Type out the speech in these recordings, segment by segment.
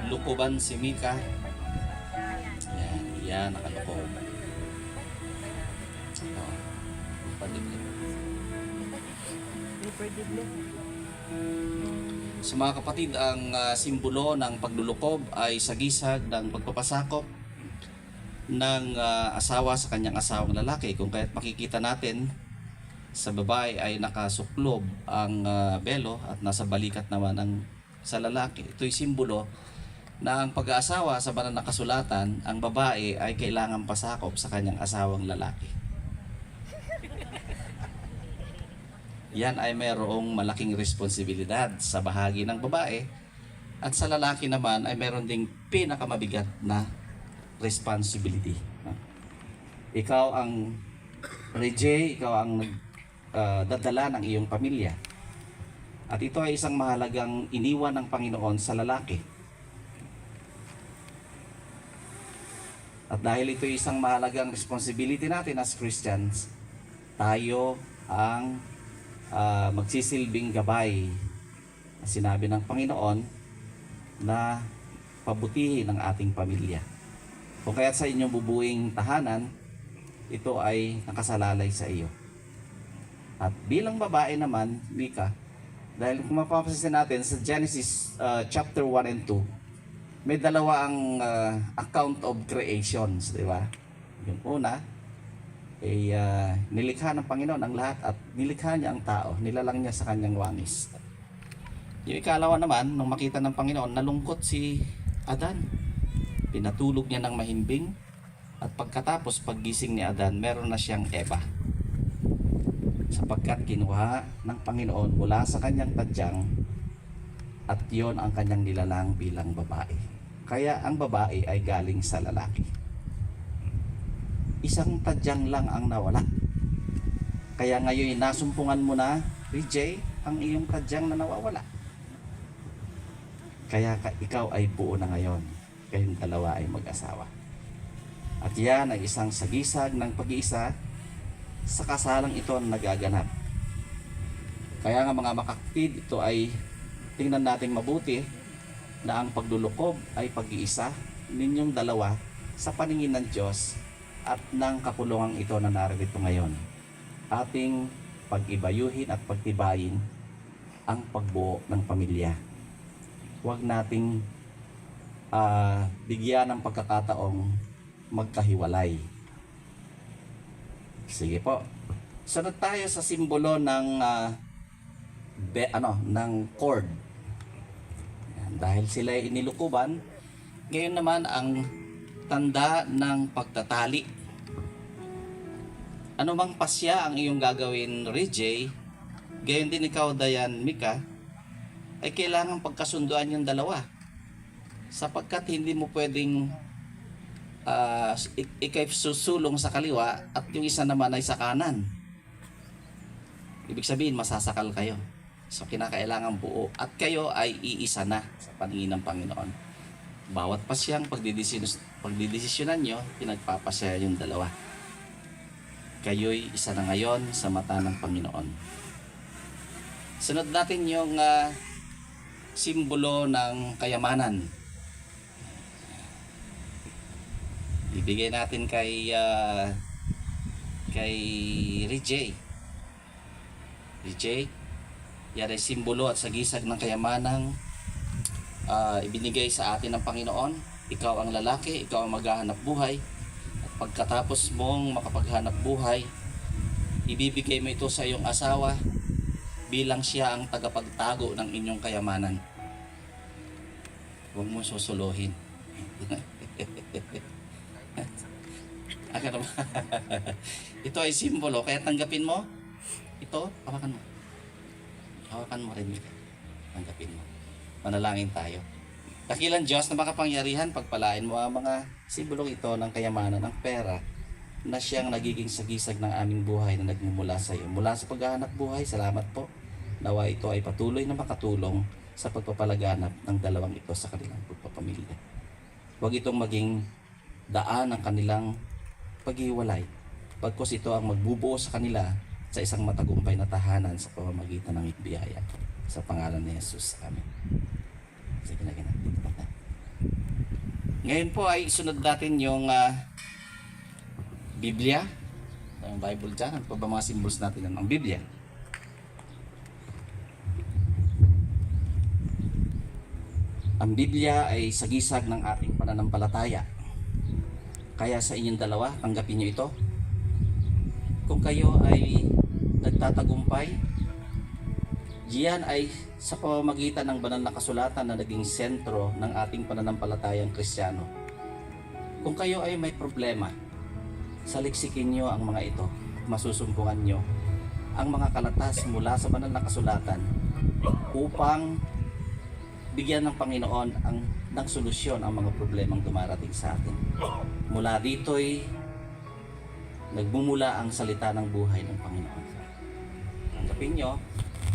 Lukuban si Mika. Yan, yan, nakalukog. Oh, padibli. So mga kapatid, ang simbolo ng paglulukob ay sagisag ng pagpapasakop ng asawa sa kanyang asawang lalaki. Kung kaya't makikita natin sa babae ay nakasuklob ang belo at nasa balikat naman ang sa lalaki. Ito'y simbolo na ang pag-aasawa sa banal na kasulatan, ang babae ay kailangang pasakop sa kanyang asawang lalaki. Yan ay mayroong malaking responsibilidad sa bahagi ng babae, at sa lalaki naman ay mayroon ding pinakamabigat na responsibility. Ikaw ang Rejay, ikaw ang dadala ng iyong pamilya. At ito ay isang mahalagang iniwan ng Panginoon sa lalaki. At dahil ito ay isang mahalagang responsibility natin as Christians, tayo ang magsisilbing gabay. Sinabi ng Panginoon na pabutihin ang ating pamilya. Kung kaya't sa inyong bubuing tahanan, ito ay nakasalalay sa iyo. At bilang babae naman, Mika, dahil kung mapapansin natin sa Genesis chapter 1 and 2, may dalawa ang account of creations, di ba? Yung una, ay nilikha ng Panginoon ang lahat at nilikha niya ang tao, nilalang niya sa kanyang wangis. Yung ikalawa naman, nung makita ng Panginoon, nalungkot si Adan. Pinatulog niya ng mahimbing, at pagkatapos paggising ni Adan, meron na siyang Eva. Sapagkat kinuha ng Panginoon mula sa kanyang tadyang, at yon ang kanyang nilalang bilang babae. Kaya ang babae ay galing sa lalaki. Isang tadyang lang ang nawala. Kaya ngayon nasumpungan mo na, Rejay, ang iyong tadyang na nawawala. Kaya ikaw ay buo na ngayon. Kayong dalawa ay mag-asawa. At yan ay isang sagisag ng pag-iisa sa kasalang ito na nagaganap. Kaya nga mga makakapatid, ito ay tingnan nating mabuti na ang paglulukob ay pag-iisa ninyong dalawa sa paningin ng Diyos at ng kapulungan ito na narito ngayon. Ating pag-ibayuhin at pagtibayin ang pagbuo ng pamilya. Huwag nating bigyan ng pagkakataong magkahiwalay. Sige po. Sunod tayo sa simbolo ng ng cord. Yan, dahil sila ay inilukuban, ngayon naman ang tanda ng pagtatali. Ano mang pasya ang iyong gagawin, Rejay, gayon din ikaw, Dayan, Mika, ay kailangan pagkasunduan yung dalawa. Sapagkat hindi mo pwedeng ikay susulong sa kaliwa at yung isa naman ay sa kanan. Ibig sabihin, masasakal kayo. So, kinakailangan buo. At kayo ay iisa na sa paningin ng Panginoon. Bawat pasyang pagdidesisyonan nyo, pinagpapasya yung dalawa. Kayo'y isa na ngayon sa mata ng Panginoon. Sunod natin yung simbolo ng kayamanan. Ibigay natin kay Rejay. Rejay, yan ay simbolo at sagisag ng kayamanang ibinigay sa atin ng Panginoon. Ikaw ang lalaki, ikaw ang maghahanap buhay. At pagkatapos mong makapaghanap buhay, ibibigay mo ito sa iyong asawa bilang siya ang tagapagtago ng inyong kayamanan. Huwag mo susuluhin. Ito ay simbolo, kaya tanggapin mo. Ito, hawakan mo. Hawakan mo rin. Tanggapin mo. Manalangin tayo. Dakilang Diyos na makapangyarihan, pagpalain mo ang mga simbolong ito ng kayamanan, ng pera, na siyang nagiging sagisag ng aming buhay na nagmumula sa iyo. Mula sa paghahanap buhay, salamat po. Nawa ito ay patuloy na makatulong sa pagpapalaganap ng dalawang ito sa kanilang pagpapamilya. Huwag itong maging daan ng kanilang paghiwalay. Pagkos ito ang magbubuo sa kanila sa isang matagumpay na tahanan sa pamamagitan ng biyaya. Sa pangalan ni Jesus. Amen. Sige na, dito pa tayo. Ngayon po ay isunod natin yung Biblia. Yung Bible dyan. Ano pa ba mga symbols natin ng Biblia? Ang Biblia ay sagisag ng ating pananampalataya. Kaya sa inyong dalawa, tanggapin nyo ito. Kung kayo ay nagtatagumpay, diyan ay sa pamamagitan ng banal na kasulatan na naging sentro ng ating pananampalatayang Kristiyano. Kung kayo ay may problema, saliksikin nyo ang mga ito, masusumpungan nyo ang mga kalatas mula sa banal na kasulatan upang bigyan ng Panginoon ng solusyon ang mga problemang dumarating sa atin. Mula dito'y nagmumula ang salita ng buhay ng Panginoon. Tanggapin nyo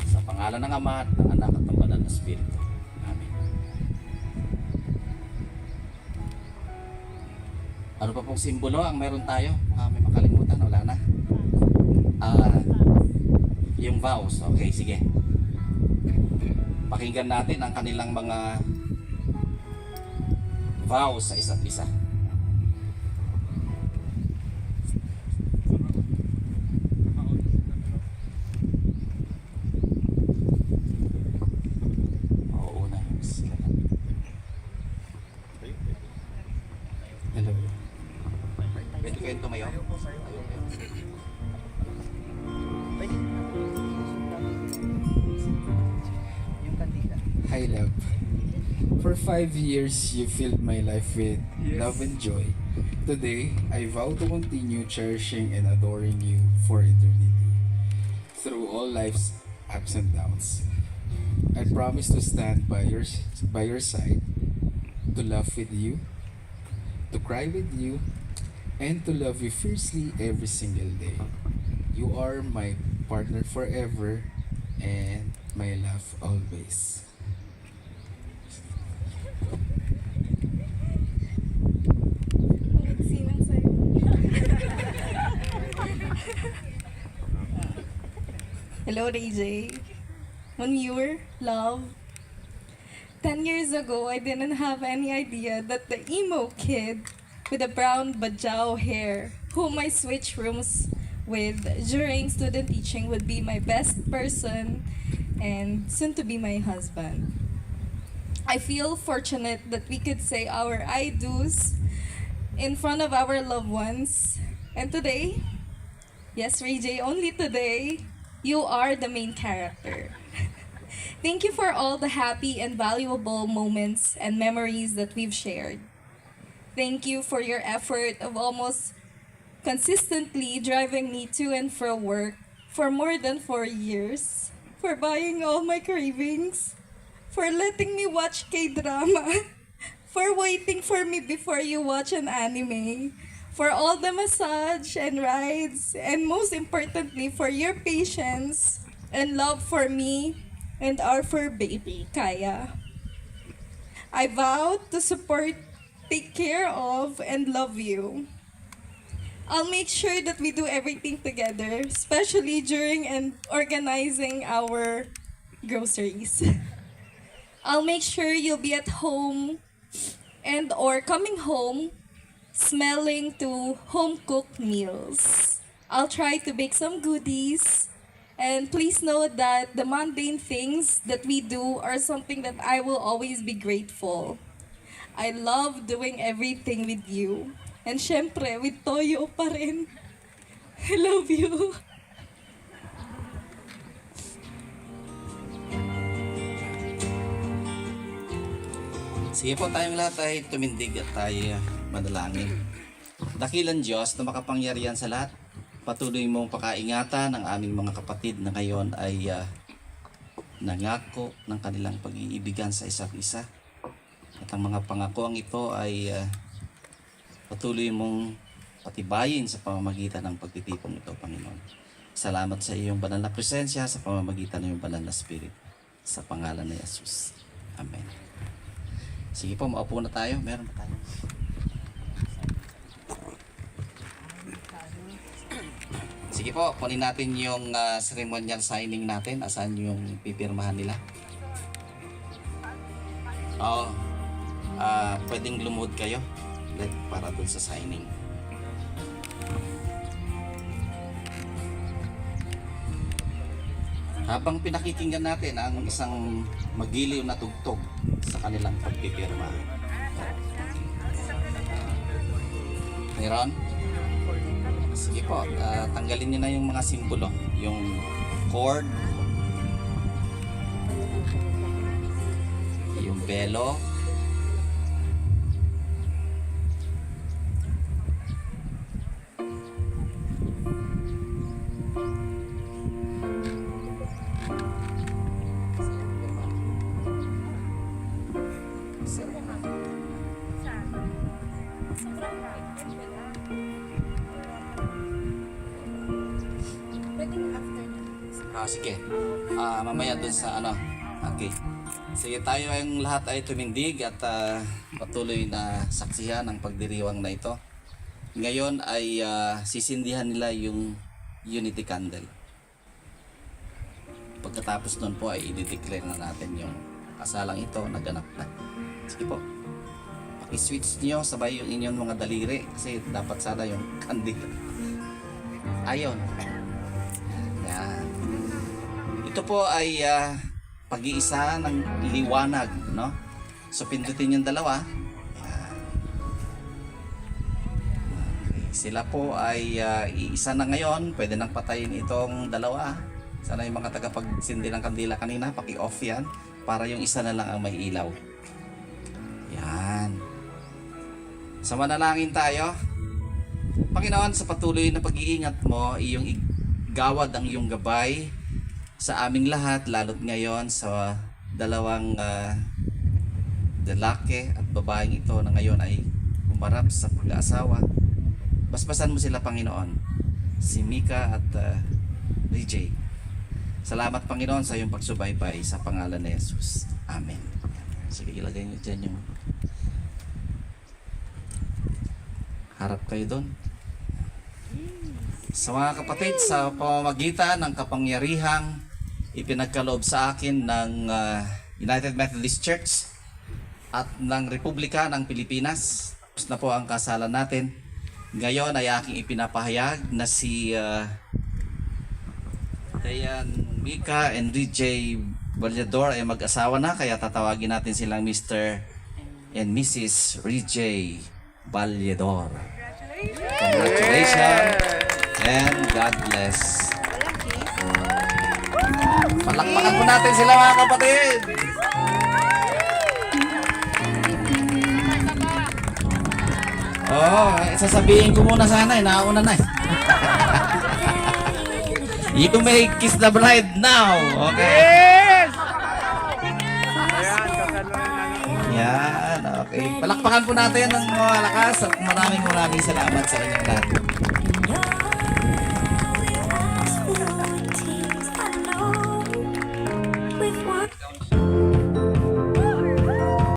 sa pangalan ng Ama at ng Anak at ng Banal na Espiritu. Amen. Ano pa pong simbolo ang meron tayo? May makalimutan, wala na. Yung vows. Okay, sige. Pakinggan natin ang kanilang mga vows sa isa't isa. Oo na. Hello. Pwede kayo tumayo? Hi, love. For 5 years, you filled my life with love and joy. Today, I vow to continue cherishing and adoring you for eternity. Through all life's ups and downs, I promise to stand by your side, to laugh with you, to cry with you, and to love you fiercely every single day. You are my partner forever and my love always. Hello, DJ. Manure, love. 10 years ago, I didn't have any idea that the emo kid with the brown bajao hair, whom I switched rooms with during student teaching, would be my best person and soon to be my husband. I feel fortunate that we could say our I do's in front of our loved ones. And today, yes, Ray J, only today, you are the main character. Thank you for all the happy and valuable moments and memories that we've shared. Thank you for your effort of almost consistently driving me to and from work for more than 4 years, for buying all my cravings, for letting me watch K-drama, for waiting for me before you watch an anime, for all the massage and rides, and most importantly, for your patience and love for me and our fur baby, Kaya. I vow to support, take care of, and love you. I'll make sure that we do everything together, especially during and organizing our groceries. I'll make sure you'll be at home and or coming home smelling to home-cooked meals. I'll try to bake some goodies. And please know that the mundane things that we do are something that I will always be grateful. I love doing everything with you. And syempre, with Toyo pa rin. I love you. Sige po, tayong lahat ay tumindig at tayo manalangin. Dakilan Diyos na makapangyarihan sa lahat, patuloy mong pakaingatan ang aming mga kapatid na ngayon ay nangako ng kanilang pag-iibigan sa isa't isa. At ang mga pangakuang ito ay patuloy mong patibayin sa pamamagitan ng pagtitipon ito, Panginoon. Salamat sa iyong banal na presensya sa pamamagitan ng iyong banal na Spirit. Sa pangalan ni Jesus. Amen. Sige po, maupo na tayo. Meron na tayo. Sige. Sige po, kunin natin yung ceremonial signing natin. Asan yung pipirmahan nila? Oo. Pwedeng lumuhod kayo para dun sa signing. Habang pinakikinggan natin ang isang magiliw na tugtog sa kanilang pagpipirma. Meron? Sige po, tanggalin niyo na yung mga simbolo. Yung cord, yung belo, sige. Mamaya dun sa ano. Okay. Sige, tayo ang lahat ay tumindig at patuloy na saksihan ang pagdiriwang na ito. Ngayon ay sisindihan nila yung unity candle. Pagkatapos nun po ay i-declare na natin yung kasalang ito naganap na. Sige po. Paki-switch nyo sabay yung inyong mga daliri kasi dapat sana yung candle. Ayon. Yan. Ito po ay pag-iisa ng liwanag, no? So pindutin yung dalawa. Yan. Okay. Sila po ay iisa na ngayon. Pwede nang patayin itong dalawa. Sana yung mga tagapagsindi ng kandila kanina, paki-off yan para yung isa na lang ang may ilaw. Yan. So manalangin tayo. Panginoon, sa patuloy na pag-iingat mo, iyong igawad ang iyong gabay sa aming lahat, lalo't ngayon sa dalawang lalaki at babaeng ito na ngayon ay umarap sa pag-aasawa. Basbasan mo sila, Panginoon, si Mika at Rijay. Salamat, Panginoon, sa iyong pagsubaybay sa pangalan ni Jesus. Amen. Sige, ilagay niyo dyan yung harap kayo doon. Sa mga kapatid, sa pamamagitan ng kapangyarihang ipinagkaloob sa akin ng United Methodist Church at ng Republika ng Pilipinas, tapos na po ang kasalan natin. Ngayon ay aking ipinapahayag na si Dayan, Mika, and Rijay Vallador ay mag-asawa na, kaya tatawagin natin silang Mr. and Mrs. Rijay Vallador. Congratulations and God bless. Palakpakan po natin sila, mga kapatid. Oh, sasabihin ko muna sana nauna na You may kiss the bride now. Okay. Yes! Yan, okay. Palakpakan po natin ng malakas at maraming salamat sa kanyang lahat.